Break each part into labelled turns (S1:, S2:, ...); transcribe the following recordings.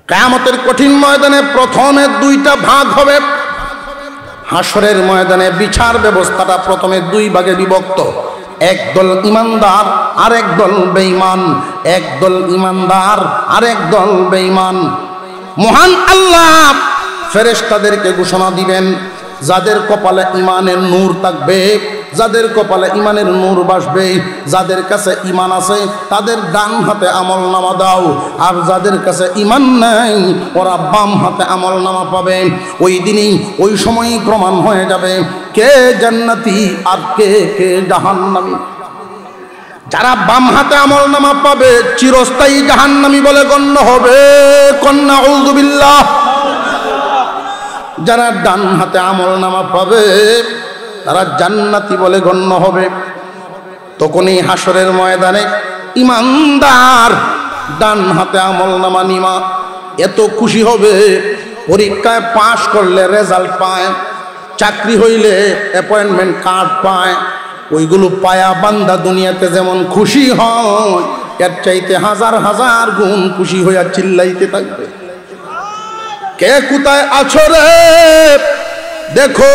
S1: কিয়ামতের কঠিন ময়দানে প্রথমে দুইটা ভাগ হবে। হাসরের ময়দানে বিচার ব্যবস্থাটা প্রথমে দুই ভাগে বিভক্ত। একদল ইমানদার আর একদল বেঈমান, একদল ইমানদার আর একদল বেঈমান। মহান আল্লাহ ফেরেশতাদেরকে ঘোষণা দিবেন, যাদের কপালে ইমানের নূর থাকবে, যাদের কপালে ইমানের নূর বাসবে, যাদের কাছে ইমান আছে তাদের ডান হাতে আমলনামা দাও, আর যাদের কাছে ইমান নাই ওরা বাম হাতে আমলনামা পাবে। ওই দিনই ওই সময়ই প্রমাণ হয়ে যাবে কে জান্নাতি আর কে কে জাহান্নামী। যারা বাম হাতে আমলনামা পাবে চিরস্থায়ী জাহান্নামী বলে গণ্য হবে, কন্যা আউযু বিল্লাহ। যারা ডান হাতে আমলনামা পাবে তারা জান্নাতি বলে গণ্য হবে। তখনই হাসরের ময়দানে ইমানদার ডান হাতে আমলনামা নিমা এত খুশি হবে, পরীক্ষায় পাশ করলে রেজাল্ট পায়, চাকরি হইলে অ্যাপয়েন্টমেন্ট কার্ড পায়, ওইগুলো পায়া বান্দা দুনিয়াতে যেমন খুশি হয় এর চাইতে হাজার হাজার গুণ খুশি হইয়া চিল্লাইতে থাকবে, কে কোথায় আছো রে দেখো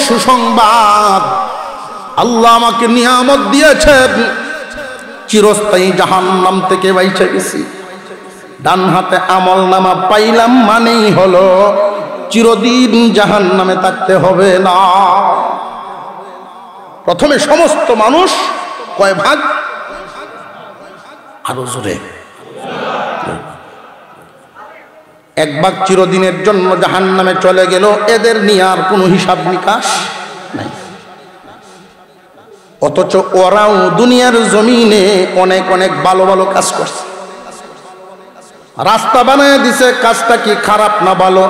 S1: সুসংবাদ, আল্লাহ আমাকে নিয়ামত দিয়েছেন, চিরস্থায়ী জাহান্নাম থেকে বাইচে গেছি। ডান হাতে আমলনামা পাইলাম মানেই হলো চিরদিন জাহান্নামে থাকতে হবে না। প্রথমে সমস্ত মানুষ কয় ভাগ? আরো জোরে। এক ভাগ চিরদিনের জন্য জাহান্নামে চলে গেল, এদের নিয়ে আর কোনো হিসাব নিকাশ নাই। অথচ ওরাও দুনিয়ার জমিনে অনেক অনেক ভালো ভালো কাজ করছে, রাস্তা বানায় দিছে, কাজটা কি খারাপ না ভালো?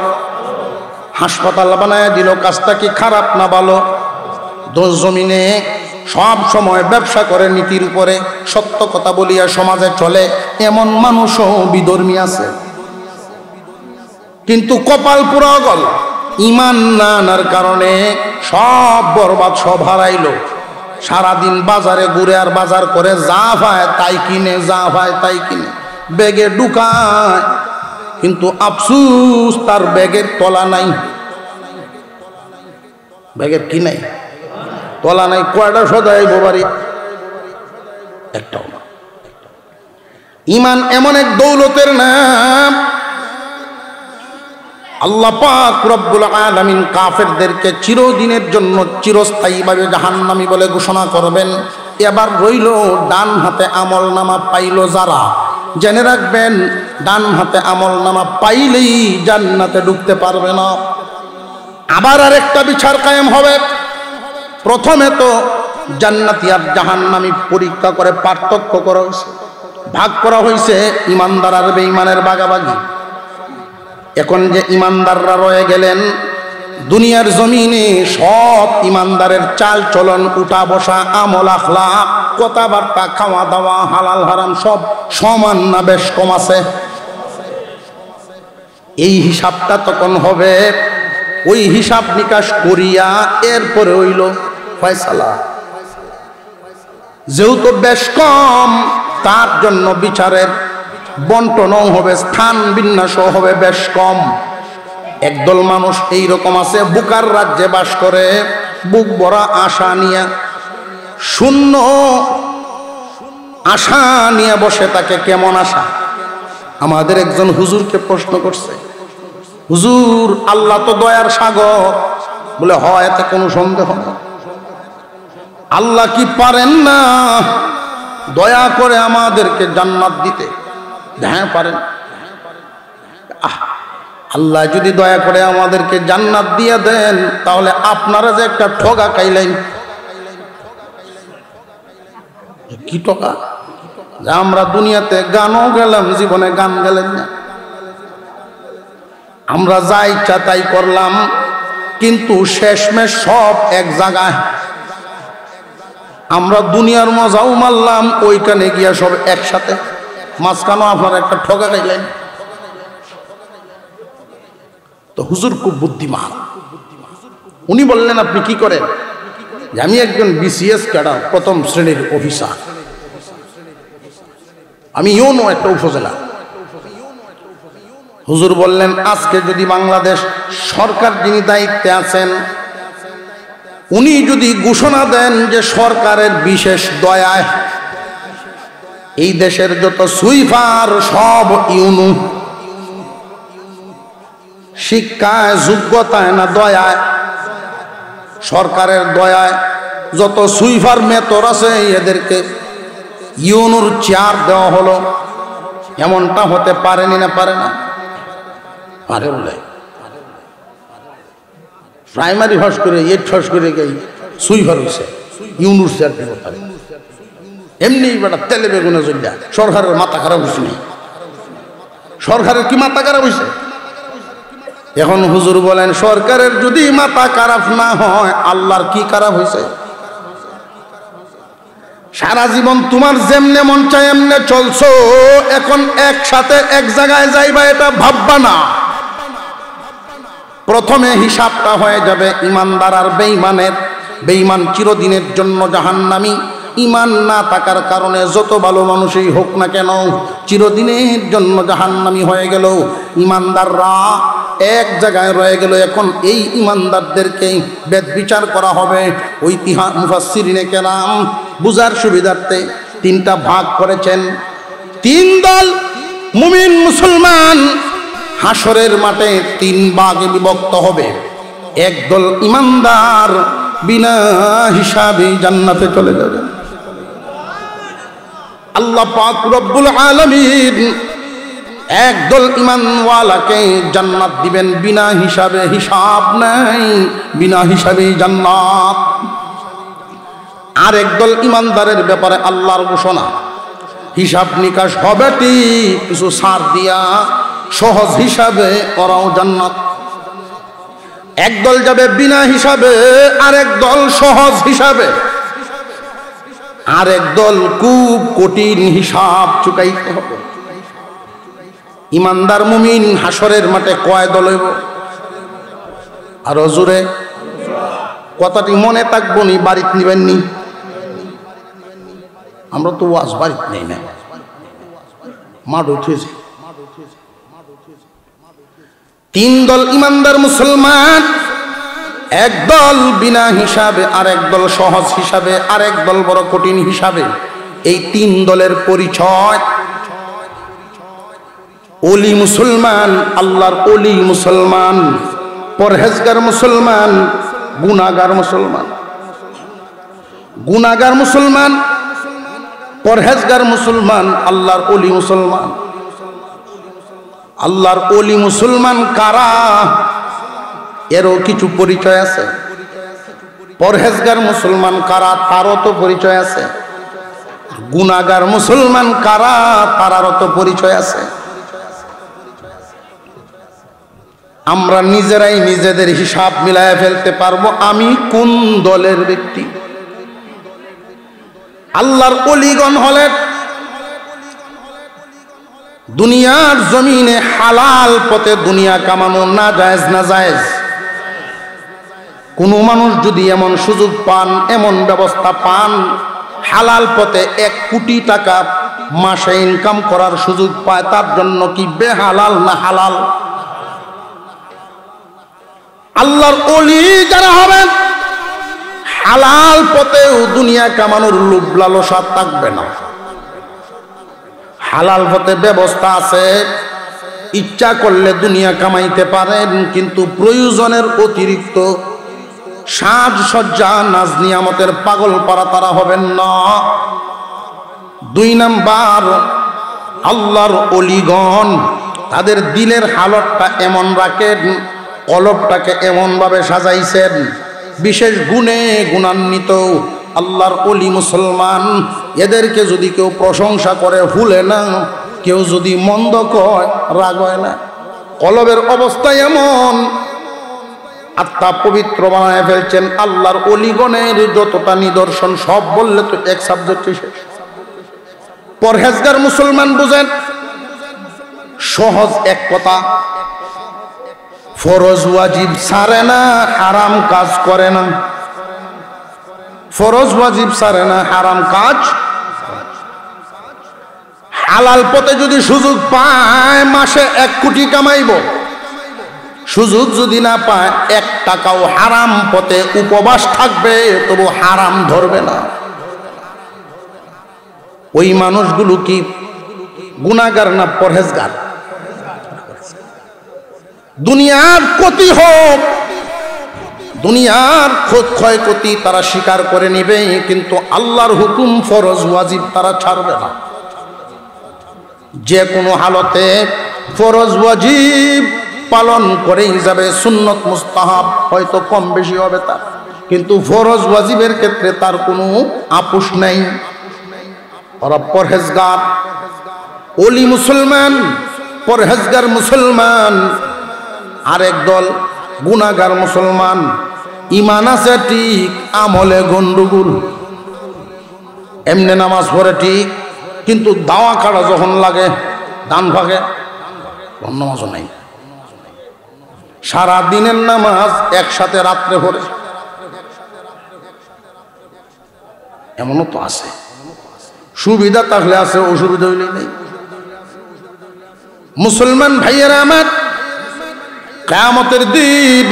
S1: হাসপাতাল বানায় দিল, কাজটা কি খারাপ না ভালো? দোষ জমিনে সব সময় ব্যবসা করে নীতির উপরে, সত্য কথা বলিয়া সমাজে চলে, এমন মানুষও বিধর্মী আছে। কিন্তু কপাল পুরা গল, ইমান না আনার কারণে সব বরবাদ, সব হারাইল। সারাদিন বাজারে ঘুরে আর বাজার করে, যা পায় তাই কিনে, যা পায় তাই কিনে, ব্যাগে ঢুকায়, কিন্তু আফসুস তার ব্যাগের তলা নাই। ব্যাগের কি নাই? তলা নাই। কয়টা সদাইব বাড়ি? একটাও না। ইমান এমন এক দৌলতের নাম, আল্লাহ পাক রব্বুল আলামিন কাফেরদেরকে চিরদিনের জন্য চিরস্থায়ীভাবে জাহান্নামী বলে ঘোষণা করবেন। এবার রইল ডান হাতে আমলনামা পাইল যারা, জেনে রাখবেন ডান হাতে আমলনামা পাইলেই জান্নাতে ঢুকতে পারবে না। আবার আরেকটা বিচার কায়েম হবে। প্রথমে তো জান্নাতি আর জাহান্নামী পরীক্ষা করে পার্থক্য করা হয়েছে, ভাগ করা হয়েছে ইমানদার আর বেঈমানের ভাগাভাগি। এখন যে ইমানদাররা রয়ে গেলেন দুনিয়ার জমিনে, সব ইমানদারের চাল চলন, উঠা বসা, আমল আখলাক, কথাবার্তা, খাওয়া দাওয়া, হালাল হারাম সব সমান না বেশ কম আছে? এই হিসাবটা তখন হবে। ওই হিসাব নিকাশ করিয়া এরপরে হইল ফয়সালা। যেহেতু বেশ কম, তার জন্য বিচারের বন্টনও হবে, স্থান বিন্যাসও হবে বেশ কম। একদল মানুষ এইরকম আছে, বুকার রাজ্যে বাস করে, বুক ভরা আশা নিয়ে, শূন্য আশা নিয়ে বসে থাকে। কেমন আশা? আমাদের একজন হুজুরকে প্রশ্ন করছে, হুজুর আল্লাহ তো দয়ার সাগর। বলে হয়, এতে কোনো সন্দেহ না। আল্লাহ কি পারেন না দয়া করে আমাদেরকে জান্নাত দিতে? হ্যাঁ পারেন। আল্লাহ যদি দয়া করে আমাদেরকে জান্নাত দিয়ে দেন, তাহলে আপনারা যে একটা ঠগা খাইলেন। কি ঠগা? যে আমরা দুনিয়াতে গানও গেলাম, জীবনে গান গেলেন না, আমরা যা ইচ্ছা তাই করলাম, কিন্তু শেষমেশ সব এক জায়গায়। আমরা দুনিয়ার মজাও মারলাম, ওইখানে গিয়া সব একসাথে, মাঝখানেও আপনারা একটা ঠগা খাইলেন। তো হুজুর খুব বুদ্ধিমান, উনি বললেন আপনি কি করেন? যে আমি একজন বিসিএস ক্যাডার, প্রথম শ্রেণীর অফিসার, আমি ইউনো একটা উপজেলা। হুজুর বললেন, আজকে যদি বাংলাদেশ সরকার যিনি দায়িত্বে আছেন উনি যদি ঘোষণা দেন যে সরকারের বিশেষ দয়ায় এই দেশের যত সুইফার সব ইউনু, শিক্ষায় যোগ্যতায় না দয়ায়, সরকারের দয়ায় যত সুইফার মেতর আছে এদেরকে ইউনুর চেয়ার দেওয়া হলো, এমনটা হতে পারেনি না পারে না? পারে বলে প্রাইমারি হস করে এইট হস করে গেই সুইফার হয়েছে ইউনুর চেয়ার দিব পারে। এমনি বেটা তেলে বেগুনে জল্লা সরকারের মাথা খারাপ হয়েছে না? সরকারের কি মাথা খারাপ হয়েছে? এখন হুজুর বলেন, সরকারের যদি মাথা খারাপ না হয় আল্লাহর কি খারাপ হয়েছে? সারা জীবন তোমার যেমনে মন চায় এমনে চলছো, এখন একসাথে এক জায়গায় যাইবা এটা ভাববা না। প্রথমে হিসাবটা হয়ে যাবে ইমানদার আর বেঈমানের। বেঈমান চিরদিনের জন্য জাহান্নামী। ইমান না থাকার কারণে যত ভালো মানুষই হোক না কেন চিরদিনের জন্য জাহান্নামী হয়ে গেল। ইমানদাররা এক জায়গায় রয়ে গেল। এখন এই ইমানদারদেরকে বেদ বিচার করা হবে। ঐতিহাস মুফাসসিরিনে কেরাম বুঝার সুবিধার্থে তিনটা ভাগ করেছেন। তিন দল মুমিন মুসলমান হাসরের মাঠে তিন ভাগে বিভক্ত হবে। একদল ইমানদার বিনা হিসাবে জান্নাতে চলে যাবে। আল্লাহ পাক রব্বুল আলামিন একদল ঈমানওয়ালাকে জান্নাত দিবেন বিনা হিসাবে, হিসাব নাই, বিনা হিসাবে জান্নাত। আর একদল ঈমানদারের ব্যাপারে আল্লাহর ঘোষণা, হিসাব নিকাশ হবে ঠিক, কিছু ছাড় দিয়া সহজ হিসাবে ওরাও জান্নাত। একদল যাবে বিনা হিসাবে, আর একদল সহজ হিসাবে, আর একদল খুব কঠিন হিসাব চুকাইতে হবে। ইমানদার মুমিন হাসরের মাঠে কয় দল হইব? আর জোরে কথাটি মনে থাকবো নি, বাড়িতে নিবেন নি। আমরা তো ওয়াজ বাড়িতে নেই না, মাঠ উঠেছে। তিন দল ইমানদার মুসলমান, একদল বিনা হিসাবে, আর একদল সহজ হিসাবে, আর একদল বড় কঠিন হিসাবে। এই তিন দলের পরিচয়, ওলি মুসলমান, আল্লাহর ওলি মুসলমান, পরহেজগার মুসলমান, গুনাহগার মুসলমান। গুনাহগার মুসলমান, পরহেজগার মুসলমান, আল্লাহর ওলি মুসলমান। আল্লাহর ওলি মুসলমান কারা এরও কিছু পরিচয় আছে। পরহেজগার মুসলমান কারা তারও তো পরিচয় আছে। গুনাহগার মুসলমান কারা তারারও তো পরিচয় আছে। আমরা নিজেরাই নিজেদের হিসাব মিলায় ফেলতে পারবো আমি কোন দলের ব্যক্তি। আল্লাহর ওলিগণ হলেন দুনিয়ার জমিনে হালাল পথে দুনিয়া কামানো, না জায়েজ না জায়েজ। কোন মানুষ যদি এমন সুযোগ পান, এমন ব্যবস্থা পান, হালাল পথে 1 কোটি টাকা মাসে ইনকাম করার সুযোগ পায়, তার জন্য কি বেহালাল না হালাল? আল্লাহর ওলি যারা হবেন হালাল পথেও দুনিয়া কামানোর লোভ লালসা থাকবে না। হালাল পথে ব্যবস্থা আছে, ইচ্ছা করলে দুনিয়া কামাইতে পারেন, কিন্তু প্রয়োজনের অতিরিক্ত সাজসজ্জা নাজ নিয়ামতের পাগল পারা তারা হবেন না। 2 নাম্বার, আল্লাহর ওলিগণ তাদের দিলের হালতটা এমন রাখেন, কলবটাকে এমন ভাবে সাজাইছেন, বিশেষ গুণে গুণান্বিত আল্লাহর ওলি মুসলমান। এদেরকে যদি কেউ প্রশংসা করে ভুলে না, কেউ যদি মন্দ কয় রাগ হয় না। কলবের অবস্থা এমন, আত্মা পবিত্র বানায় ফেলছেন। আল্লাহর ওলিগণের যতটা নিদর্শন সব বললে তো এক সাবজেক্টই শেষ। পরহেজগার মুসলমান বুঝেন, সহজ এক কথা, ফরজ ওয়াজিব ছাড়ে না, হারাম কাজ করে না। ফরজ ওয়াজিব ছাড়ে না, হারাম কাজ। হালাল পথে যদি সুযোগ পায় মাসে 1 কোটি কামাইব, সুযোগ যদি না পায় 1 টাকাও হারাম পথে উপবাস থাকবে, তবু হারাম ধরবে না। ওই মানুষগুলো কি গুনাহগার না পরহেজগার? দুনিয়ার ক্ষতি হোক, দুনিয়ার ক্ষয়ক্ষতি তারা স্বীকার করে নেবে, কিন্তু আল্লাহর হুকুম ফরজ ওয়াজিব তারা ছাড়বে না। যে কোনো হালতে ফরজ ওয়াজিব পালন করেই যাবে। সুন্নত মুস্তাহাব হয়তো কম বেশি হবে তার, কিন্তু ফরজ ওয়াজিবের ক্ষেত্রে তার কোনো আপোষ নেই। ওরা পরহেজগার, ওলি মুসলমান, পরহেজগার মুসলমান। আরেক দল গুনাহগার মুসলমান, ইমান আছে ঠিক, আমলে গন্ডগোল। এমনি নামাজ পড়ে ঠিক, কিন্তু দাওয়া কাটা যখন লাগে দান ভাগে, নামাজও নাই। সারা দিনের নামাজ একসাথে রাত্রে পড়ে, এমনও তো আছে। সুবিধা থাকলে আছে, অসুবিধা হইলে নেই। মুসলমান ভাইয়েরা আমার, কিয়ামতের দিন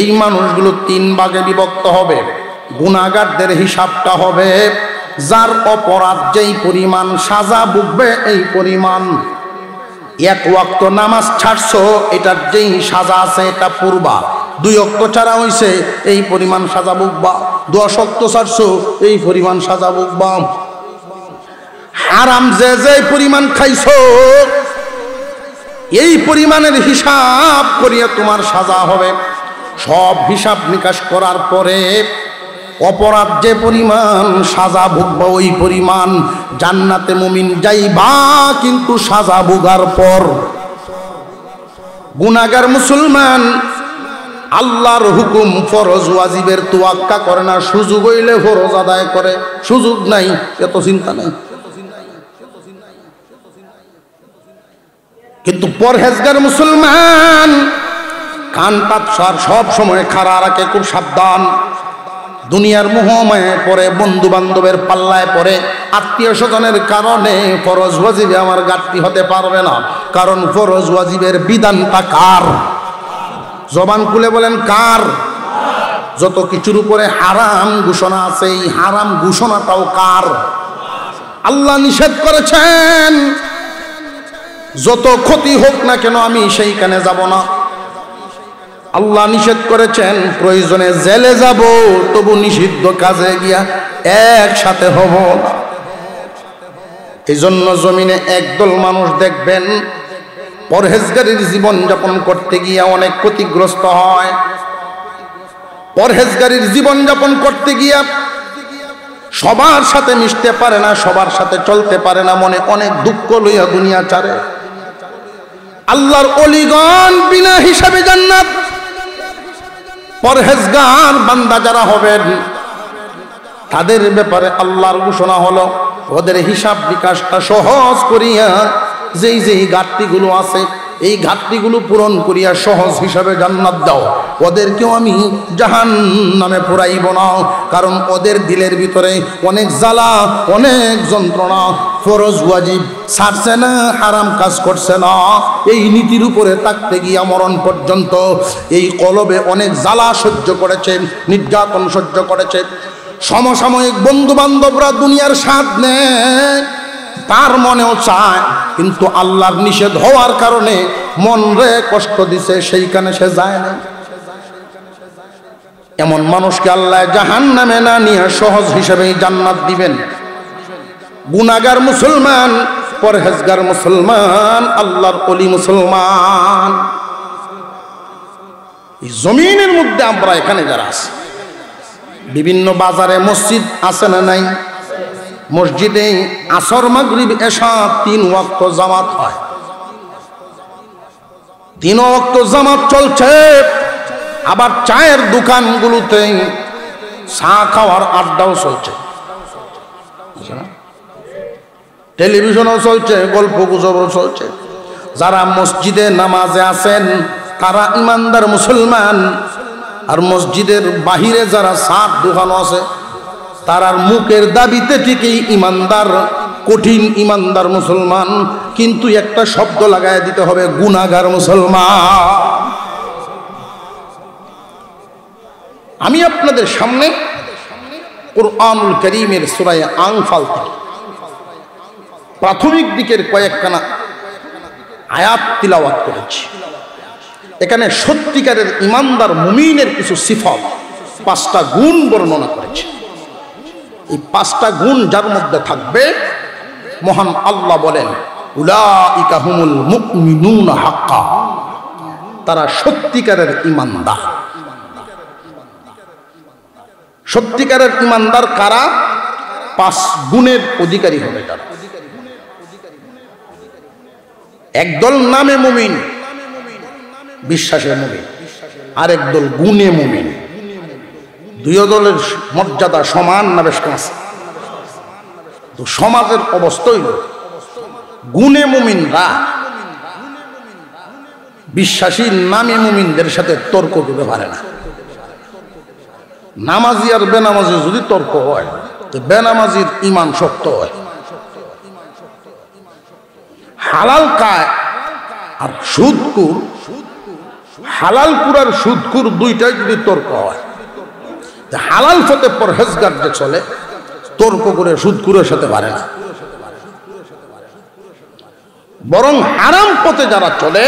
S1: এই মানুষগুলো 3 ভাগে বিভক্ত হবে। গুনাহগারদের হিসাবটা হবে যার অপরাধ যেই পরিমাণ সাজা ভুগবে এই পরিমাণ। 1 ওয়াক্ত নামাজ ছাড়ছো, এটার যেই সাজা আছে এটা পূর্বা। 2 ওয়াক্ত ছাড়া হইছে, এই পরিমাণ সাজা ভুগবা। 10 ওয়াক্ত ছাড়ছো, এই পরিমাণ সাজা ভুগবা। হারাম যে পরিমাণ খাইছো, এই পরিমাণের হিসাব করিয়া তোমার সাজা হবে। সব হিসাব নিকাশ করার পরে অপরাধ যে পরিমাণ সাজা ভুগবা ওই পরিমাণ। জান্নাতে মুমিন যাইবা, কিন্তু সাজা ভোগার পর। গুনাহগার মুসলমান আল্লাহর হুকুম ফরজ ওয়াজিবের তোয়াক্কা করে না, সুযোগ হইলে ফরজ আদায় করে, সুযোগ নাই এত চিন্তা নাই। কিন্তু পরহেজগার মুসলমান কান পাত সব সময় খাড়া রাখে, খুব সাবধান। দুনিয়ার মোহমায় পড়ে, বন্ধু বান্ধবের পাল্লায় পড়ে, আত্মীয় স্বজনের কারণে ফরজ ওয়াজিবে আমার ঘাটতি হতে পারবে না। কারণ ফরজ ওয়াজিবের বিধানটা কার? জবান খুলে বলেন কার? যত কিছুর উপরে হারাম ঘোষণা আছে, এই হারাম ঘোষণাটাও কার? আল্লাহ নিষেধ করেছেন যত ক্ষতি হোক না কেন আমি সেইখানে যাব না। আল্লাহ নিষেধ করেছেন প্রয়োজনে জেলে যাব, তবু নিষিদ্ধ কাজে গিয়া একসাথে হব না। এই জন্য জমিনে একদল মানুষ দেখবেন পরহেজগারির জীবন যাপন করতে গিয়া অনেক ক্ষতিগ্রস্ত হয়। পরহেজগারির জীবন যাপন করতে গিয়া সবার সাথে মিশতে পারে না, সবার সাথে চলতে পারে না, মনে অনেক দুঃখ লইয়া দুনিয়া ছাড়ে। আল্লাহর ওলিগণ বিনা হিসাবে জান্নাত। পরহেজগার বান্দা যারা হবেন তাদের ব্যাপারে আল্লাহর ঘোষণা হলো ওদের হিসাব বিকাশটা সহজ করিয়া যেই ঘাটতিগুলো আছে এই ঘাটতিগুলো পূরণ করিয়া সহজ হিসাবে জান্নাত দাও। ওদেরকেও আমি জাহান্নামে পুরাইব না, কারণ ওদের দিলের ভিতরে অনেক জ্বালা, অনেক যন্ত্রণা। ফরজ ওয়াজিব ছাড়ছে না, হারাম কাজ করছে না, এই নীতির উপরে থাকতে গিয়া মরণ পর্যন্ত এই কলবে অনেক জ্বালা সহ্য করেছে, নির্যাতন সহ্য করেছে। সমসাময়িক বন্ধু বান্ধবরা দুনিয়ার স্বাদ নেয়, তার মনেও চায়, কিন্তু আল্লাহর নিষেধ হওয়ার কারণে মন রে কষ্ট দিছে, সেইখানে সে যায় না। এমন মানুষকে আল্লাহ জাহান্নামে না নিয়ে সহজ হিসেবে জান্নাত দিবেন। গুনাহগার মুসলমান, পরহেজগার মুসলমান, আল্লাহর ওলি মুসলমান। এই জমিনের মধ্যে আমরা এখানে যারা আছি, বিভিন্ন বাজারে মসজিদ আছে না নাই? মসজিদে আসর মাগরিব এশা 3 ওয়াক্ত জামাত হয়। 3 ওয়াক্ত জামাত চলছে। আবার চায়ের দোকানগুলোতে চা খাওয়ার আড্ডাও চলছে, টেলিভিশনও চলছে, গল্প গুজবও চলছে। যারা মসজিদে নামাজে আছেন তারা ইমানদার মুসলমান, আর মসজিদের বাহিরে যারা চার দোকান আছে তারার মুখের দাবিতে ঠিকই ইমানদার, কঠিন ইমানদার মুসলমান, কিন্তু একটা শব্দ লাগায় দিতে হবে, গুনাহগার মুসলমান। আমি আপনাদের সামনে কুরআনুল কারীমের সূরা আনফাল থেকে প্রাথমিক দিকের কয়েকখানা আয়াত তিলাওয়াত করেছি। এখানে সত্যিকারের ইমানদার মুমিনের কিছু সিফাত, 5টা গুণ বর্ণনা করেছে। এই 5টা গুণ যার মধ্যে থাকবে, মহান আল্লাহ বলেন উলাইকা হুমুল মুমিনুনা হাক্কা, তারা সত্যিকারের ইমানদার। সত্যিকারের ইমানদার কারা? 5 গুণের অধিকারী হবে তারা। একদল নামে মুমিন, বিশ্বাসের মুমিন, আরেক দল গুণে মুমিন। দুই দলের মর্যাদা সমান না বেশ কম আছে? তো সমাজের অবস্থা হইল গুণে মুমিনরা বিশ্বাসী নামে মুমিনদের সাথে তর্ক করতে পারে না। নামাজি আর বেনামাজি যদি তর্ক হয়, তো বেনামাজির ঈমান শক্ত হয়। হালাল কায় আর সুদকুর, হালালকুর আর সুদকুর দুইটাই যদি তর্ক হয়, হালাল পথে পরহেজগার যে চলে, তর্ক করে সুদকুরের সাথে পারে না। বরং হারাম পথে যারা চলে,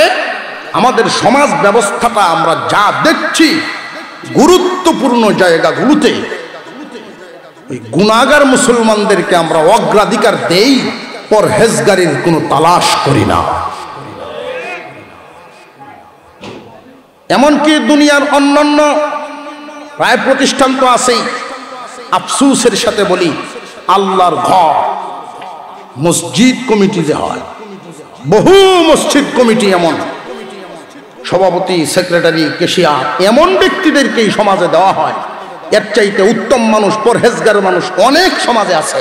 S1: আমাদের সমাজ ব্যবস্থাটা আমরা যা দেখছি গুরুত্বপূর্ণ জায়গাগুলোতে ওই গুনাহগার মুসলমানদেরকে আমরা অগ্রাধিকার দেই, পরহেজগারির কোনো তালাশ করি না। এমনকি দুনিয়ার অন্যান্য প্রায় প্রতিষ্ঠান তো আছেই। আফসোসের সাথে বলি, আল্লাহর ঘর মসজিদ কমিটি যে হয়, বহু মসজিদ কমিটি এমন সভাপতি, সেক্রেটারি, কেশিয়ার এমন ব্যক্তিদেরকেই সমাজে দেওয়া হয়। এর চাইতে উত্তম মানুষ, পরহেজগার মানুষ অনেক সমাজে আছে।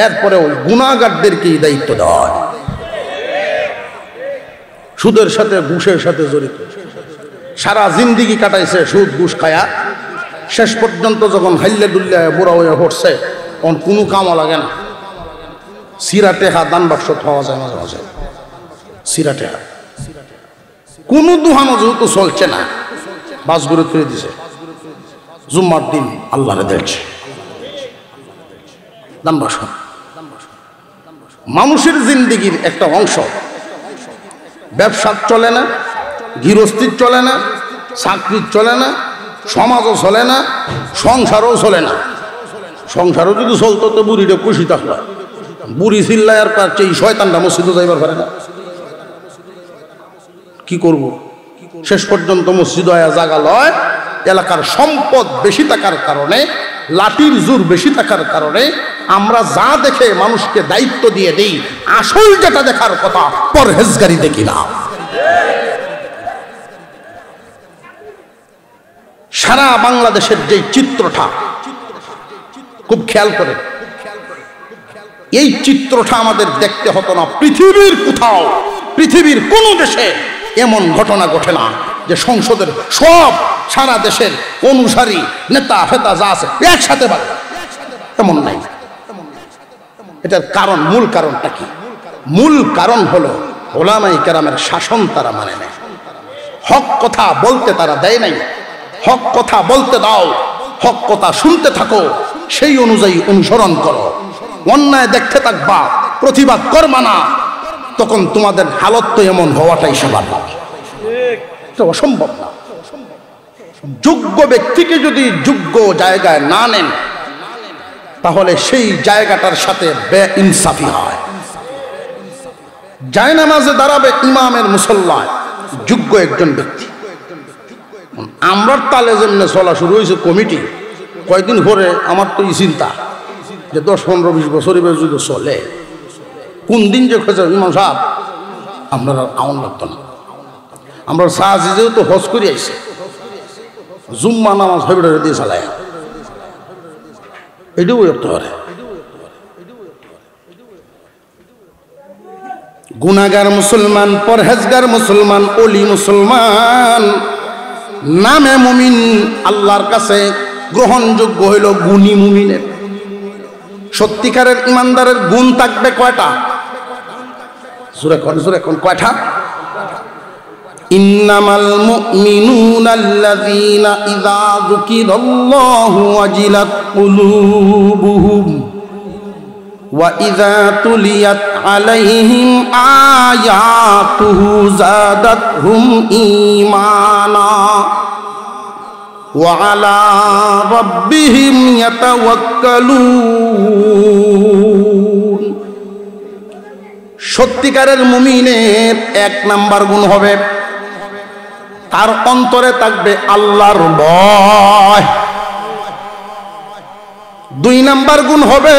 S1: এরপরে ওই গুনাহগারদেরকেই দায়িত্ব দেওয়া হয়। সুদের সাথে ঘুষের সাথে জড়িত, সারা জিন্দিগি কাটাইছে সুদ ঘুষ খায়া, শেষ পর্যন্ত যখন হাইলে দুল্লে বুড়া হয়ে পড়ছে, তখন কোনো কামও লাগে না। সিরাটেহা দান বাক্স খাওয়া যায় মাঝে মাঝে, সিরাটেহা কোনো দুহানো যেহেতু চলছে না, বাস ঘুরে তুলে দিছে, জুম্মার দিন আল্লাহরে দেখছে দান বাক্স। মানুষের জিন্দিগির একটা অংশ। ব্যবসা চলে না, গৃহস্থির চলে না, চাকরির চলে না, সমাজও চলে না, সংসারও চলে না। সংসারও যদি চলতো তো বুড়িটা খুশি থাকলো। বুড়ি চিল্লায় আর তার চেয়ে শয়তানটা মসজিদে যাইবার পারে না। কি করব? শেষ পর্যন্ত মসজিদ হয়ে জাগা লয়। এলাকার সম্পদ বেশি থাকার কারণে, লাঠির জোর বেশি থাকার কারণে আমরা যা দেখে মানুষকে দায়িত্ব দিয়ে দেই, আসল যেটা দেখার কথা পরহেজগারি দেখি না। সারা বাংলাদেশের যে চিত্রটা খুব খেয়াল করে, এই চিত্রটা আমাদের দেখতে হতো না। পৃথিবীর কোথাও, পৃথিবীর কোন দেশে এমন ঘটনা ঘটে না যে সংসদের সব সারা দেশের অনুসারী নেতা ফেতা যা আছে একসাথে পারে, এমন নাই। এটার কারণ, মূল কারণটা কি? মূল কারণ হলো ওলামায়ে কেরামের শাসন তারা মানে নেয়। হক কথা বলতে তারা দেয় নাই। হক কথা বলতে দাও, হক কথা শুনতে থাকো, সেই অনুযায়ী অনুসরণ করো। অন্যায় দেখতে থাকবা, প্রতিবাদ করবা না, তখন তোমাদের হালত তো এমন হওয়াটাই স্বাভাবিক। এটা অসম্ভব না। যোগ্য ব্যক্তিকে যদি যোগ্য জায়গায় না নেন, তাহলে সেই জায়গাটার সাথে বেইনসাফি হয়। জায়নামাজে দাঁড়াবে ইমামের মুসল্লায় যোগ্য একজন ব্যক্তি। আমরা তালে যেমনি চলা শুরু হয়েছে কমিটি, কয়েকদিন পরে আমার তো এই চিন্তা যে 10-15-20 বছর এবার যদি চলে, কোন দিন যে খোঁজে ইমাম সাহেব আপনার আমল লাগতো না। আমরা সাহায্য যেহেতু হজ করে আইসে, জুম্মা নামাজ ফেব্রুয়ারি দিয়ে চালায়, এটাও করতে পারে। গুনাহগার মুসলমান, পরহেজগার মুসলমান, ওলি মুসলমান, নামে মুমিন, আল্লাহর কাছে গ্রহণযোগ্য হইল গুণী মুমিনের। সত্যিকারের ইমানদারের গুণ থাকবে কয়টা? জোরে কোন কয়টা? ইন্নামাল মুমিনুনা আল্লাযীনা ইযা যুকিরাল্লাহু ওয়াজিলাত কুলুবুহুম ওয়া ইযা তুলিয়াত আলাইহিম আয়াতুহু যাদাতহুম ঈমানা ওয়া আলা রাব্বিহিম ইয়াতাওয়াক্কালুন। সত্যিকারের মুমিনের এক নাম্বার গুণ হবে তার অন্তরে থাকবে আল্লাহর ভয়। 2 নাম্বার গুণ হবে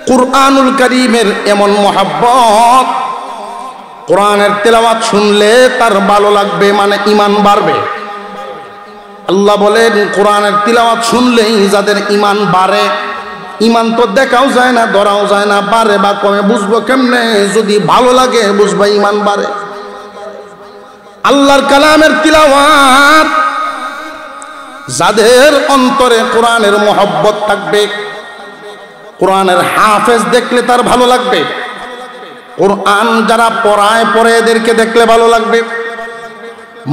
S1: কুরআনুল কারীমের এমন মহব্বত, কোরআনের তেলাওয়াত শুনলে তার ভালো লাগবে, মানে ঈমান বাড়বে। আল্লাহ বলেন কোরআনের তিলাওয়াত শুনলেই যাদের ঈমান বাড়ে, ঈমান তো দেখাও যায় না, ধরাও যায় না, বাড়ে বা কমে বুঝবো কেমনে? যদি ভালো লাগে বুঝবা ঈমান বাড়ে। আল্লাহর কালামের তিলাওয়াত যাদের অন্তরে কোরআনের মহব্বত থাকবে, কোরআনের হাফেজ দেখলে তার ভালো লাগবে। কোরআন যারা পড়ে এদেরকে দেখলে ভালো লাগবে।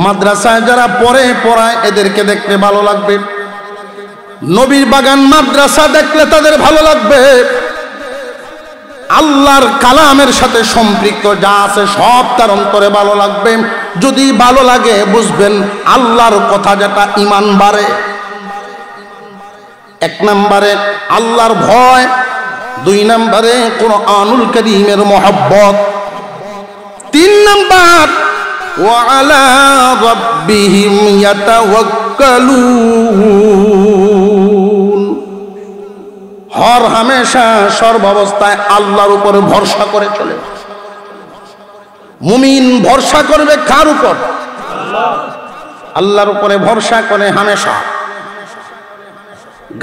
S1: মাদ্রাসায় যারা পড়ায় এদেরকে দেখলে ভালো লাগবে। নবীর বাগান মাদ্রাসা দেখলে তাদের ভালো লাগবে। আল্লাহর কালামের সাথে সম্পৃক্ত যা আছে সব তার অন্তরে ভালো লাগবে। যদি ভালো লাগে বুঝবেন আল্লাহর কথা যেটা ঈমান বাড়ে। 1 নম্বরে আল্লাহর ভয়, 2 নম্বরে কুরআনুল কারীমের মহব্বত, 3 নম্বর ওয়া আলা রাব্বিহিম ইয়াতাওয়াক্কালুন। হর হামেশা সর্বাবস্থায় আল্লাহর উপরে ভরসা করে চলে। মুমিন ভরসা করবে কার উপর? আল্লাহর উপরে ভরসা করে হামেশা।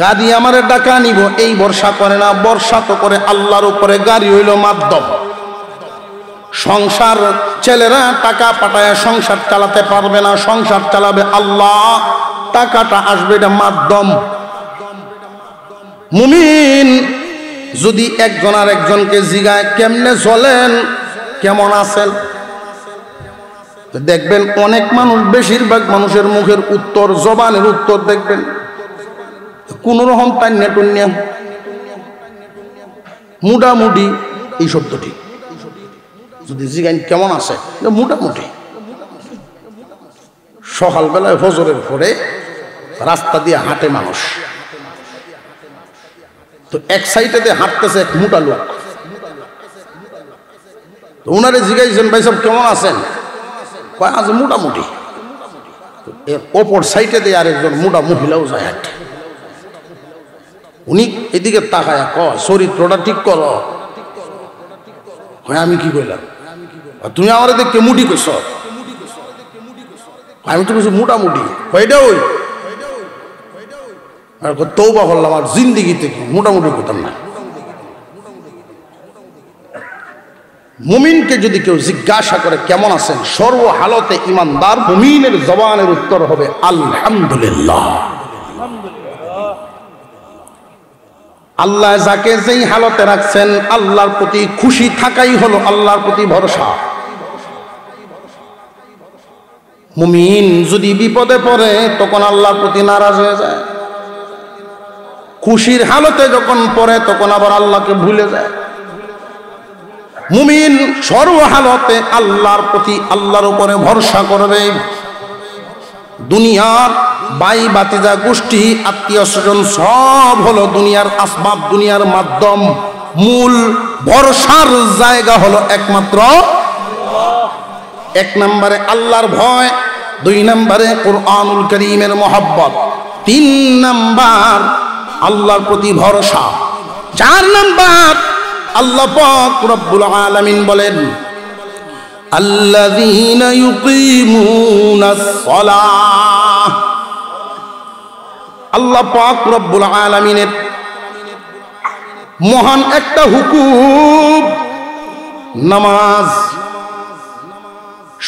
S1: গাড়ি আমারে ডাকা নিব এই ভরসা করে না, ভরসা তো করে আল্লাহর উপরে। গাড়ি হইল মাধ্যম। সংসার ছেলেরা টাকা পাঠায় সংসার চালাতে পারবে না, সংসার চালাবে আল্লাহ, টাকাটা আসবে এটা মাধ্যম। মুমিন যদি একজন আর একজনকে জিগায় কেমনে চলেন, কেমন আছেন, দেখবেন অনেক মানুষ, বেশিরভাগ মানুষের মুখের উত্তর, জবানের উত্তর দেখবেন কোন রকম টান্যা টুন্যা, মোটামুটি। এই শব্দটি যদি জিগান কেমন আছে, মোটামুটি। সকালবেলায় ফজরের পরে রাস্তা দিয়ে হাঁটে মানুষ, তো এক সাইডে দিয়ে হাঁটতেছে এক মোটা লোক। ওনারে জিজ্ঞাসেন ভাই সব কেমন আছেন, কয় আজ মোটামুটি। এর অপর সাইডে দিয়ে আরেকজন মোটা মহিলাও যায় হাঁটে। উনি এদিকে তাকায় কয় চরিত্রটা ঠিক করো। আমি কি কইলাম, তুমি আমার দেখে মুটি কইছ, আমি তো কিছু মোটামুটি কয়টা ওই তওবা করলাম, আর জিন্দিগিতে কি মোটামুটি করতাম না। মুমিনকে যদি কেউ জিজ্ঞাসা করে কেমন আছেন, সর্ব হালতে ইমানদার মুমিনের জবানের উত্তর হবে আলহামদুলিল্লাহ। আল্লাহ যাকে যেই হালতে রাখছেন আল্লাহর প্রতি খুশি থাকাই হলো আল্লাহর প্রতি ভরসা। মুমিন যদি বিপদে পড়ে তখন আল্লাহর প্রতি নারাজ হয়ে যায়, খুশির হালতে যখন পড়ে তখন আবার আল্লাহকে ভুলে যায়। মুমিন সর্ব হালতে আল্লাহর প্রতি, আল্লাহর উপরে ভরসা করবে। দুনিয়ার ভাই ভাতিজা গোষ্ঠী আত্মীয় স্বজন সব হলো দুনিয়ার আসবাব, দুনিয়ার মাধ্যম। মূল ভরসার জায়গা হলো একমাত্র 1 নম্বরে আল্লাহর ভয়, 2 নম্বরে কুরআনুল কারীমের মহব্বত, 3 নম্বর আল্লাহর প্রতি ভরসা, 4 নম্বর আল্লাহ পাক রব্বুল আলামিন বলেন আল্লাযীনা ইউকিমুনাস সালাহ। আল্লাহ পাক রব্বুল আলামিনের মহান একটা হুকুম, নামাজ।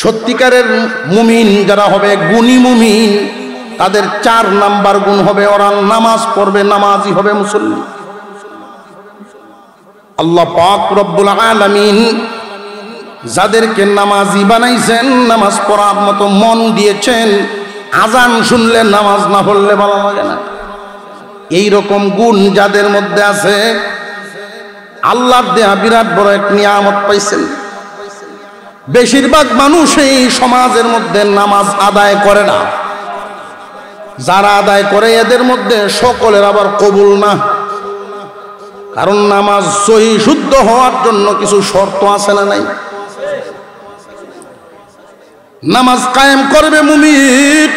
S1: সত্যিকারের মুমিন যারা হবে, গুণী মুমিন, তাদের 4 নাম্বার গুণ হবে ওরা নামাজ পড়বে, নামাজি হবে, মুসল্লি। আল্লাহ পাক রব্বুল আলামিন যাদেরকে নামাজি বানাইছেন, নামাজ পড়ার মতো মন দিয়েছেন, আজান শুনলে নামাজ না পড়লে ভালো লাগে না, এই রকম গুণ যাদের মধ্যে আছে, আল্লাহর দেয়া বিরাট বড় এক নিয়ামত পাইছেন। বেশিরভাগ মানুষ এই সমাজের মধ্যে নামাজ আদায় করে না। যারা আদায় করে এদের মধ্যে সকলের আবার কবুল না। কারণ নামাজ সহি শুদ্ধ হওয়ার জন্য কিছু শর্ত আছে না নাই? নামাজ কায়েম করবে মুমিন।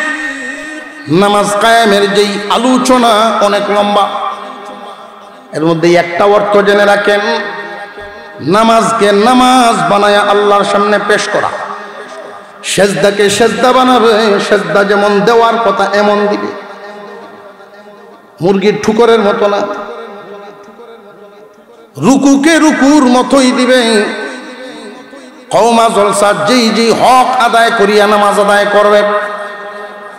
S1: নামাজ কায়েমের যেই আলোচনা অনেক লম্বা, এর মধ্যে একটা অর্থ জেনে রাখেন, নামাজকে নামাজ বানায়া আল্লাহর সামনে পেশ করা। সেজদাকে সেজদা বানাবে, সেজদা যেমন দেওয়ার কথা এমন দিবে, মুরগির ঠুকরের মতো না। রুকুকে রুকুর মতোই দিবে। কওমা জলসা যেই যেই হক আদায় করিয়া নামাজ আদায় করবে,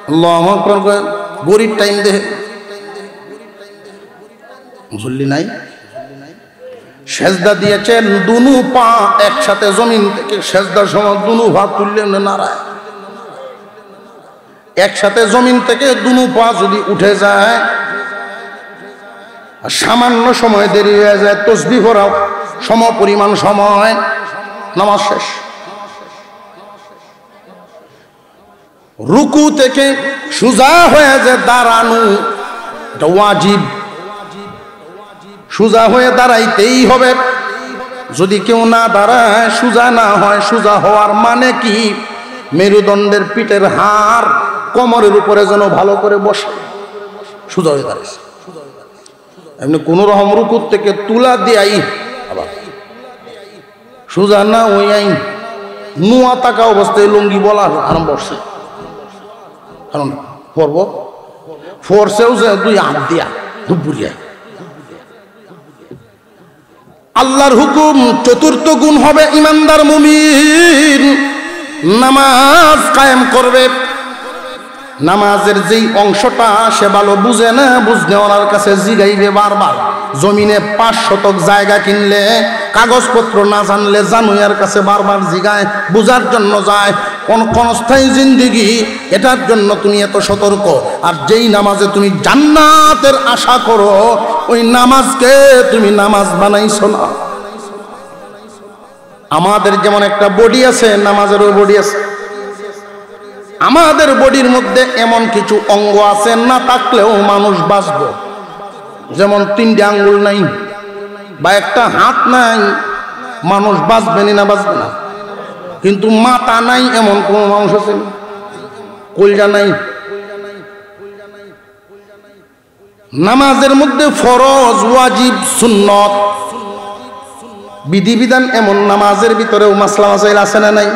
S1: আল্লাহু আকবার করে গরিব টাইম দে মুসল্লি নাই, সেজদা দিয়েছেন দুনু পা একসাথে জমিন থেকে, সেজদার সময় দুনু পা তুললে নাড়ায়, একসাথে জমিন থেকে দুনু পা যদি উঠে যায়, সামান্য সময় দেরি হয়ে যায়, তসবিহ পড়াও সম পরিমাণ সময়, নামাজ শেষ। রুকু থেকে সোজা হয়ে যায় দাঁড়ানো, এটা ওয়াজিব, সোজা হয়ে দাঁড়াইতেই হবে। যদি কেউ না দাঁড়ায়, সোজা না হয়, সোজা হওয়ার মানে কি? মেরুদণ্ডের পিঠের হাড় কোমরের উপরে যেন ভালো করে বসে, সোজা হয়ে দাঁড়াইছে। এমনি কোন রকম রুকুর থেকে তুলা দিয়াই আবার সোজা না ওই আইন নুয়া তাকা অবস্থায় লুঙ্গি বলা আরম্ভ করছে। কারণ পর্ব ফোরসেও যে দুই হাত দিয়া দুপুরিয়া আল্লাহর হুকুম। চতুর্থ গুণ হবে ইমানদার মুমিন নামাজ কায়েম করবে। নামাজের যেই অংশটা সে ভালো বুঝে না, বুঝলে ওনার কাছে জিগাইবে বারবার। জমিনে 5 শতক জায়গা কিনলে, কাগজপত্র না জানলে জানুয়ার কাছে বারবার জিগায়, বুঝার জন্য যায়। ক্ষণস্থায়ী জিন্দিগি, এটার জন্য তুমি এত সতর্ক। আর যেই নামাজে তুমি জান্নাতের আশা করো, ওই নামাজকে তুমি নামাজ বানাইছো না। আমাদের যেমন একটা বডি আছে, নামাজেরও বডি আছে। আমাদের বডির মধ্যে এমন কিছু অঙ্গ আছে, না থাকলেও মানুষ বাঁচব। যেমন 3টে আঙ্গুল নাই বা একটা হাত নাই, মানুষ বাঁচবে না বাঁচবে না। কিন্তু মাথা নাই এমন কোন মানুষ আছে? কলজা নাই। নামাজের মধ্যে ফরজ, ওয়াজিব, সুন্নত, বিধিবিধান এমন নামাজের ভিতরেও মাসলা মাসাইল আছে না নাই?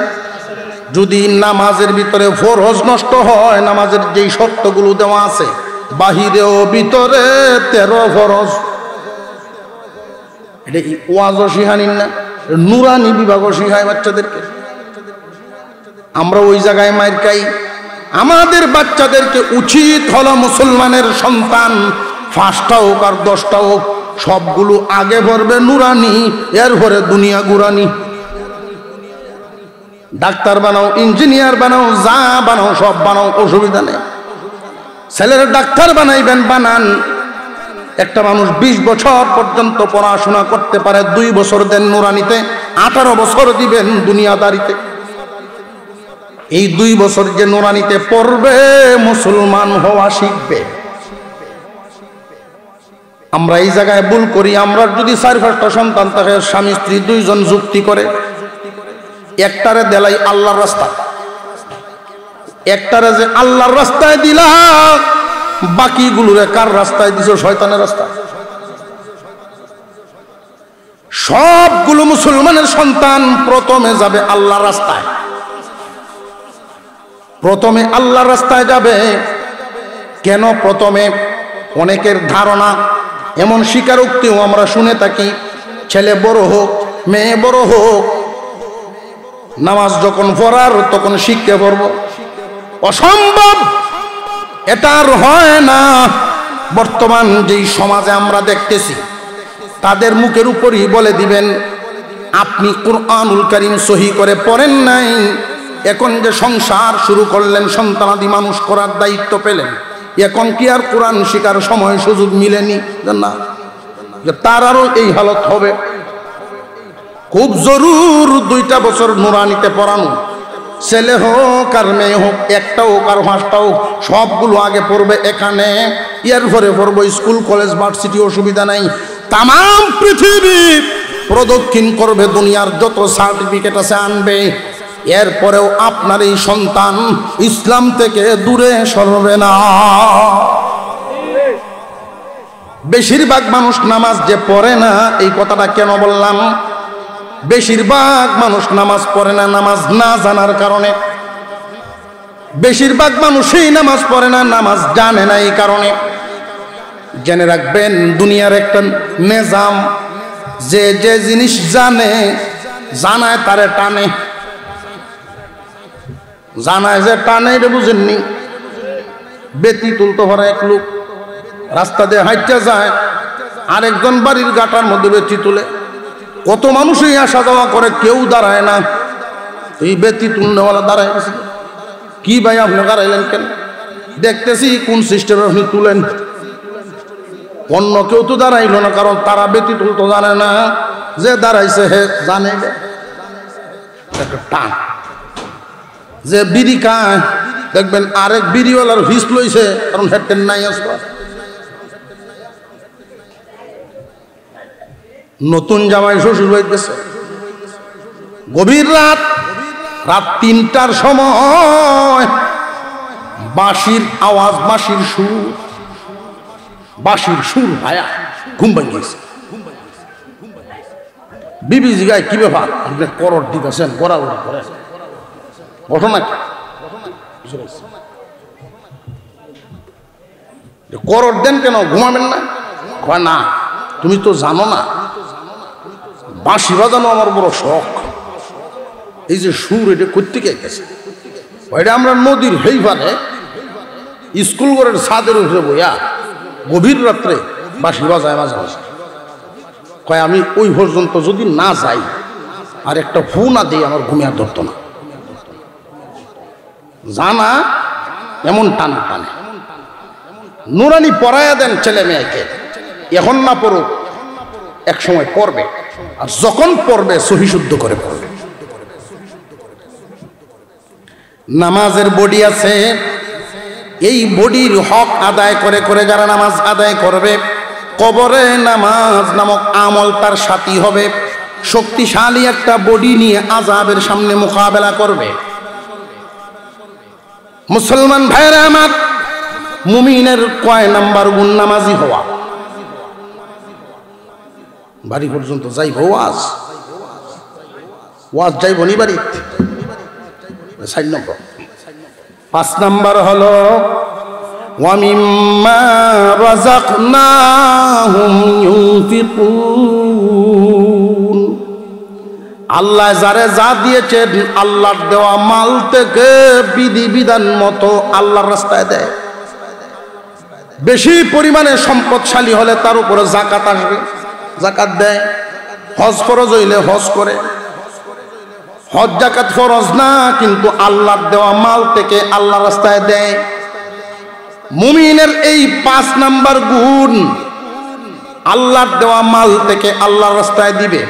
S1: যদি নামাজের ভিতরে ফরজ নষ্ট হয়, নামাজের যেই শর্তগুলো দেওয়া আছে বাহিরেও ভিতরে 13 ফরজ। এটা ওয়াজও শিখানিন না, নুরানি বিভাগও শিখায় বাচ্চাদেরকে। আমরা ওই জায়গায় মাইর খাই। আমাদের বাচ্চাদেরকে উচিত হলো মুসলমানের সন্তান 5টা হোক আর 10টা হোক, সবগুলো আগে পড়বে নুরানি, এরপরে দুনিয়া গুরানি। ডাক্তার বানাও, ইঞ্জিনিয়ার বানাও, যা বানাও সব বানাও, অসুবিধা নেই। ছেলের ডাক্তার বানাইবেন, বানান। একটা মানুষ 20 বছর পর্যন্ত পড়াশোনা করতে পারে, 2 বছর দেন নুরানিতে, 18 বছর দিবেন দুনিয়াদারিতে। এই 2 বছর যে নুরানিতে পড়বে, মুসলমান হওয়া শিখবে। আমরা এই জায়গায় ভুল করি। আমরা যদি 4-5টা সন্তান থাকে, স্বামী স্ত্রী 2 জন যুক্তি করে, একটারে দেলাই আল্লাহর রাস্তা, একটারে যে আল্লাহর রাস্তায় দিলা, বাকিগুলোরে কার রাস্তায় দিছো? শয়তানের রাস্তায়। সবগুলো মুসলমানের সন্তান প্রথমে যাবে আল্লাহর রাস্তায়, প্রথমে আল্লাহর রাস্তায় যাবে। কেন প্রথমে? অনেকের ধারণা, এমন স্বীকারোক্তিও আমরা শুনে থাকি, ছেলে বড় হোক, মেয়ে বড় হোক, নামাজ যখন পড়ার তখন শিখতে পড়ব। অসম্ভব, এটা আর হয় না। বর্তমান যেই সমাজে আমরা দেখতেছি, তাদের মুখের উপরই বলে দিবেন আপনি কুরআনুল কারীম সহি করে পড়েন নাই, এখন যে সংসার শুরু করলেন, সন্তানাদি মানুষ করার দায়িত্ব পেলেন, এখন কি আর কোরআন শেখার সময় সুযোগ মিলেনি? না, তার আরো এই হালত হবে। খুব জরুর 2টা বছর নুরানিতে পড়ানো, ছেলে হোক আর মেয়ে হোক, একটা হোক আর 5টা হোক, সবগুলো আগে পড়বে এখানে, এরপরে পড়বো স্কুল কলেজ ভার্সিটি, অসুবিধা নাই। তাম পৃথিবী প্রদক্ষিণ করবে, দুনিয়ার যত সার্টিফিকেট আছে আনবে, এরপরেও আপনার এই সন্তান ইসলাম থেকে দূরে সরবে না। বেশিরভাগ মানুষ নামাজ যে পড়ে না, এই কথাটা কেন বললাম? বেশিরভাগ মানুষ নামাজ পড়ে না নামাজ না জানার কারণে। বেশিরভাগ মানুষই নামাজ পড়ে না নামাজ জানে না এই কারণে। জেনে রাখবেন, দুনিয়ার একটা নিজাম, যে যে জিনিস জানে, জানায় তারে টানে, জানায় যে টানে, এটা বুঝেননি? বেতি তুলতে পারে এক লোক, রাস্তা দিয়ে হাঁটতে যায়, আরেকজন বাড়ির গাটার মধ্যে বেতি তুলে, কত মানুষই আসা যাওয়া করে, কেউ দাঁড়ায় না, এই বেতি তুলনেওয়ালা দাঁড়ায় গেছে। কি ভাই আপনি দাঁড়াইলেন কেন? দেখতেছি কোন সিস্টেমে আপনি তুলেন। অন্য কেউ তো দাঁড়াইল না, কারণ তারা বেতি তুলতে জানে না, যে দাঁড়াইছে হে জানে। টান যে বিড়ি খায়, দেখবেন আরেক বিড়িওয়ালার হিস লইছে, কারণ হেডটেন নাই আসবা। নতুন জামাই শ্বশুর বাড়িতেছে, গভীর রাত 3টার সময় বাঁশির আওয়াজ, বাঁশির সুর ভায়া ঘুম ভাঙিয়েছে। বিবি জিগায় কি ব্যাপার, আপনি করর দিতেছেন, গড়াগড়ি করে ঘটনা কি? করর দেন কেন, ঘুমাবেন না? কয় না, তুমি তো জানো না, বাঁশি বাজানো আমার বড় শখ। এই যে সুর, এটা করতে গেছে, এটা আমরা নদীর হেইভারে স্কুল ঘরের ছাদের উপরে বইয়া গভীর রাত্রে বাঁশি বাজায় মাঝে মাঝে। কয় আমি ওই পর্যন্ত যদি না যাই আর একটা ফু না দিই, আমার ঘুমে আর ধরতো না। জানা এমন টানা টানে। নুরানি পড়ায়া দেন ছেলে মেয়েকে, এখন না পড়ুক, এক সময় পড়বে, আর যখন পড়বে সহি শুদ্ধ করে পড়বে। নামাজের বডি আছে, এই বডির হক আদায় করে করে যারা নামাজ আদায় করবে, কবরে নামাজ নামক আমল তার সাথী হবে। শক্তিশালী একটা বডি নিয়ে আযাবের সামনে মোকাবেলা করবে। মুসলমান ভাইরা আমার, মুমিনের কয় নাম্বার গুণ? নামাজি হওয়া। বাড়ি পর্যন্ত যাইব ওয়াজ যাইব নি বাড়িতে? 4 নম্বর। 5 নম্বর হলো ওয়া মিম্মা রাযাকনাহুম ইউনফিকুন। আল্লাহ যারে যা দিয়েছেন, আল্লাহর দেওয়া মাল থেকে বিধি বিধান মতো আল্লাহর রাস্তায় দেয়। বেশি পরিমাণে সম্পদশালী হলে তার উপরে যাকাত আসবে, যাকাত দেয়। হজ ফরজ হইলে হজ করে। হজ যাকাত ফরজ না, কিন্তু আল্লাহর দেওয়া মাল থেকে আল্লাহর রাস্তায় দেয়। মুমিনের এই 5 নাম্বার গুণ, আল্লাহর দেওয়া মাল থেকে আল্লাহর রাস্তায় দিবে।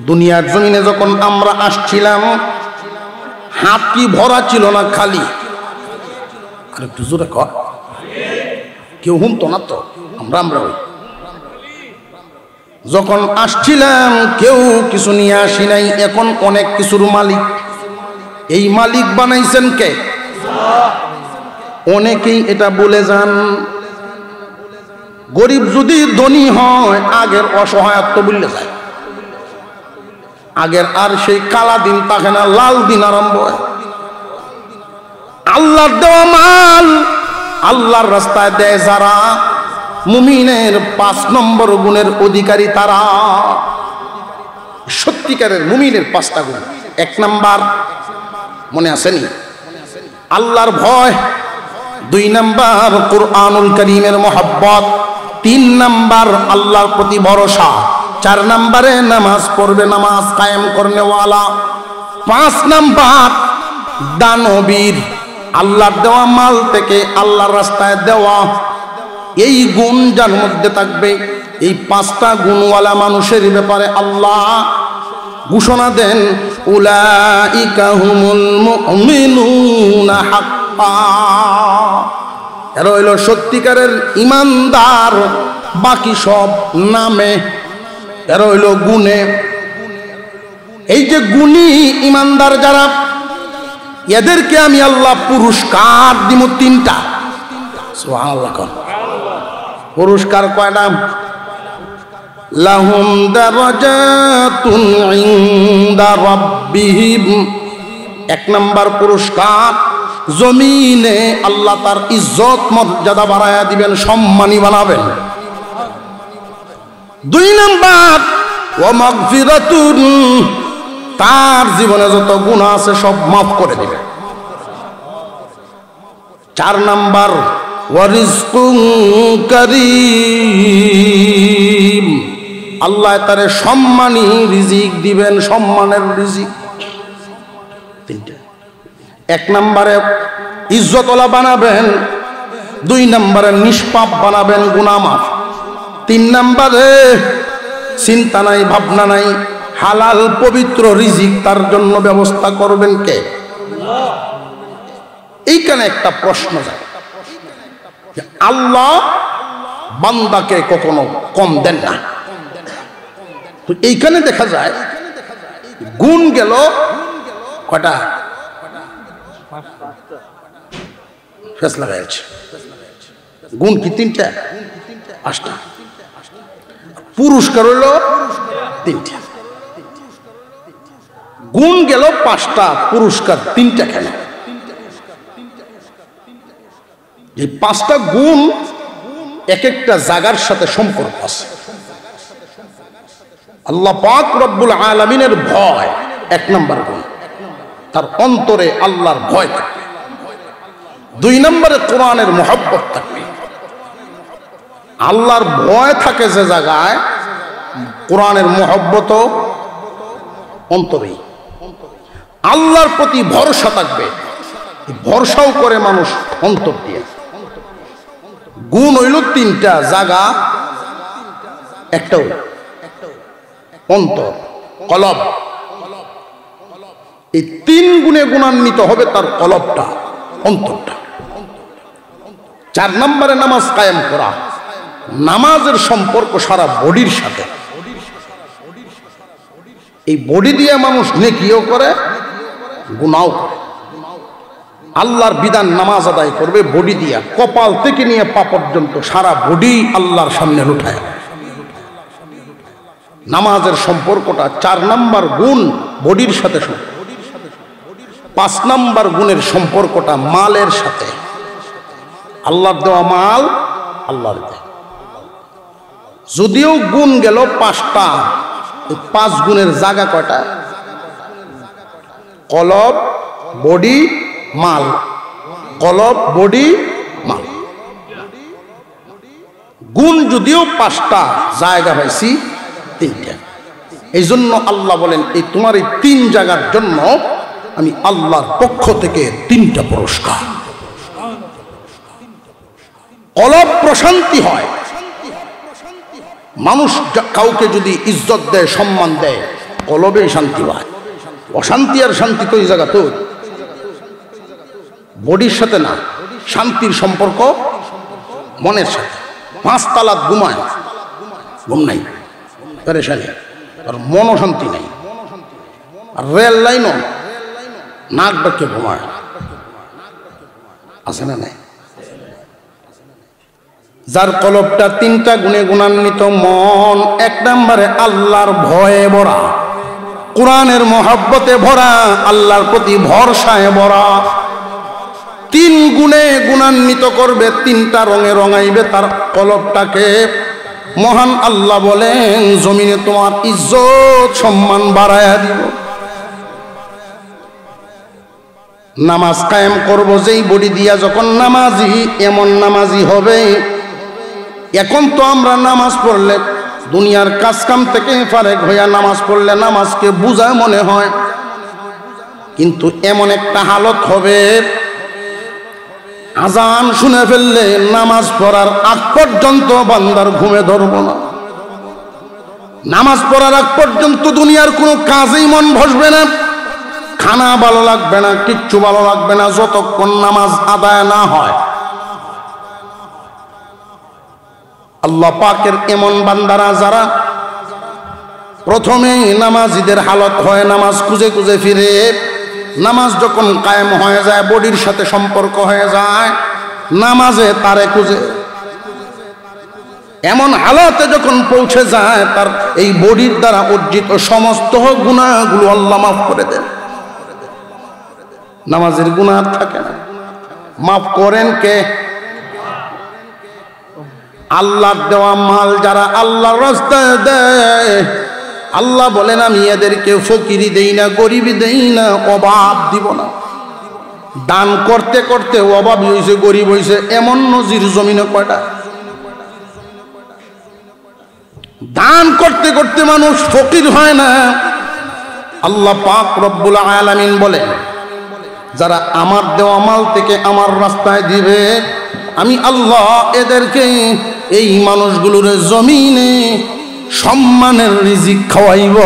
S1: দুনিয়ার জমিনে যখন আমরা আসছিলাম, হাত কি ভরা ছিল না খালি? আর একটু জোরে কর, কেউ হুমতো না তো, আমরা হই। যখন আসছিলাম কেউ কিছু নিয়ে আসি নাই, এখন অনেক কিছুর মালিক। এই মালিক বানাইছেন কে? অনেকেই এটা বলে যান। গরিব যদি ধনী হয়, আগের অসহায়ত্ব বললে যায়। আগের আর সেই কালা দিন থাকে না, লাল দিন আরম্ভ হয়। আল্লাহর দেওয়া মাল আল্লাহর রাস্তায় দেয় যারা, মুমিনের 5 নম্বর গুণের অধিকারী তারা। সত্যিকারের মুমিনের 5টা গুণ। 1 নাম্বার মনে আসেনি? আল্লাহর ভয়। 2 নাম্বার কুরআনুল কারীমের মহব্বত। তিন নাম্বার আল্লাহর প্রতি ভরসা, চার নাম্বারে নামাজ পড়বে, নামাজ কায়েম করনেওয়ালা, পাঁচ নাম্বার দানবীর, আল্লাহর দেওয়া মাল থেকে আল্লাহর রাস্তায় দেওয়া। এই গুণ যার মধ্যে থাকবে, এই পাঁচটা গুণওয়ালা মানুষের ব্যাপারে আল্লাহ ঘোষণা দেন, উলাইকা হুমুল মুমিনুনা হাক্কা, এরা হইল সত্যিকারের ইমানদার, বাকি সব নামে, এরা হইল গুণে। এই যে গুণী ইমানদার যারা, এদেরকে আমি আল্লাহ পুরস্কার দিব তিনটা। সুবহানাল্লাহ। পুরস্কার কয়টা? লাহুম দারাজাতুন ইনদা রাব্বিহিম, এক নাম্বার পুরস্কার, জমিনে আল্লাহ তার ইজ্জত মর্যাদা বাড়ায়া দিবেন, সম্মানী বানাবেন। দুই নাম্বার ওয়া মাগফিরাতুন, তার জীবনে যত গুনাহ আছে সব মাফ করে দিবেন। চার নাম্বার ওয়া রিজকুন কারীম, আল্লাহ তারে সম্মানী রিজিক দিবেন, সম্মানের রিজিক। তিনটা, এক নম্বরে ইজ্জতওয়ালা বানাবেন, দুই নম্বরে নিষ্পাপ বানাবেন, গুনাহ মাফ, তিন নম্বরে চিন্তা নাই ভাবনা নাই, হালাল পবিত্র রিজিক তার জন্য ব্যবস্থা করবেন কে? এইখানে একটা প্রশ্ন যায়, আল্লাহ বান্দাকে কখনো কম দেন না। তো এইখানে দেখা যায় গুণ গেল কটা? ফেসলা হয়েছে। গুণ কি তিনটা? পাঁচটা। পুরস্কার হইল তিনটা। গুণ গেল পাঁচটা, পুরস্কার তিনটা। কেন? এই পাঁচটা গুণ এক একটা জায়গার সাথে সম্পর্ক আছে। আল্লাহ পাক রব্বুল আলামিনের ভয় এক নম্বর গুণ, তার অন্তরে আল্লাহর ভয় থাকবে। দুই নম্বরে কোরআনের মহব্বত থাকবে। আল্লাহর ভয় থাকে যে জায়গায়, কোরআনের মহব্বত অন্তরেই। আল্লাহর প্রতি ভরসা থাকবে, ভরসাও করে মানুষ অন্তর দিয়ে। গুণ হইল তিনটা, জায়গা একটাও, অন্তর, কলব। এই তিন গুণে গুণান্বিত হবে তার কলবটা, অন্তরটা। চার নম্বরে নামাজ কায়েম করা, নামাজের সম্পর্ক সারা বডির সাথে। এই বডি দিয়ে মানুষ নেকিও করে, গুনাহও করে। আল্লাহর বিধান নামাজ আদায় করবে বডি দিয়া, কপাল থেকে নিয়ে পা পর্যন্ত সারা বডি আল্লাহর সামনে উঠায়। নামাজের সম্পর্কটা চার নাম্বার গুণ বডির সাথে। পাঁচ নাম্বার গুণের সম্পর্কটা মালের সাথে। আল্লাহর দেওয়া মাল আল্লাহর দেয়। যদিও গুণ গেল পাঁচটা, এই পাঁচ গুণের জায়গা কয়টা? কলব, বডি, মাল। কলব, বডি, মাল। গুণ যদিও পাঁচটা, জায়গা পাইছি তিনটা। এই জন্য আল্লাহ বলেন, এই তোমার এই তিন জায়গার জন্য আমি আল্লাহর পক্ষ থেকে তিনটা পুরস্কার। কলব প্রশান্তি হয়। মানুষ কাউকে যদি ইজ্জত দেয়, সম্মান দেয়, কলবে শান্তি হয়। অশান্তি আর শান্তি তো এই জায়গা তো বডির সাথে না, শান্তির সম্পর্ক মনের সাথে। পাঁচ তালাত ঘুমায়, ঘুম নাই, পেরেশানি, আর মনও শান্তি নাই। আর রেল লাইনও নাক ডাকে ঘুমায়, আছে না নাই? যার কলবটা তিনটা গুণে গুণান্বিত, মন এক নম্বরে আল্লাহর ভয়ে ভরা, কোরআনের মহব্বতে ভরা, আল্লাহর প্রতি ভরসায় ভরা। তিন গুণে গুণান্বিত করবে, তিনটা রঙে রঙাইবে তার কলবটাকে। মহান আল্লাহ বলেন, জমিনে তোমার ইজ্জত সম্মান বাড়ায়া দিব। নামাজ কায়েম করব যেই বডি দিয়া, যখন নামাজি এমন নামাজি হবে এখন তো আমরা নামাজ পড়লে দুনিয়ার কাজ কাম থেকে ফারেক হইয়া নামাজ পড়লে নামাজকে বুঝায় মনে হয়, কিন্তু এমন একটা হালত হবে আজান শুনে ফেললে নামাজ পড়ার আগ পর্যন্ত বান্দার ঘুমে ধরব না। নামাজ পড়ার আগ পর্যন্ত দুনিয়ার কোনো কাজেই মন বসবে না, খানা ভালো লাগবে না, কিচ্ছু ভালো লাগবে না, যতক্ষণ নামাজ আদায় না হয়। আল্লাহ পাকের এমন বান্দারা যারা প্রথমেই নামাজিদের হালত হয় নামাজ খুঁজে খুঁজে ফিরে, নামাজ যখন কায়েম হয়ে যায়, বডির সাথে সম্পর্ক হয়ে যায়, নামাজে তারে খুঁজে, এমন হালতে যখন পৌঁছে যায় তার এই বডির দ্বারা অর্জিত সমস্ত গুনাহগুলো আল্লাহ মাফ করে দেন। নামাজের গুনাহ থাকে না, মাফ করেন কে? আল্লাহর দেওয়া মাল যারা আল্লাহর রাস্তায় দেয়, আল্লাহ বলেন আমি এদেরকে ফকিরি দেই না, গরিবি দেই না, অভাব দিব না। দান করতে করতে অভাবী হয়েছে, গরিব হয়েছে, এমন নজির জমিনে কয়টা? দান করতে করতে মানুষ ফকির হয় না। আল্লাহ পাক রব্বুল আলামিন বলেন যারা আমার দেওয়া মাল থেকে আমার রাস্তায় দিবে, আমি আল্লাহ এদেরকে, এই মানুষগুলোর জমিনে সম্মানের রিজিক খাওয়াইব।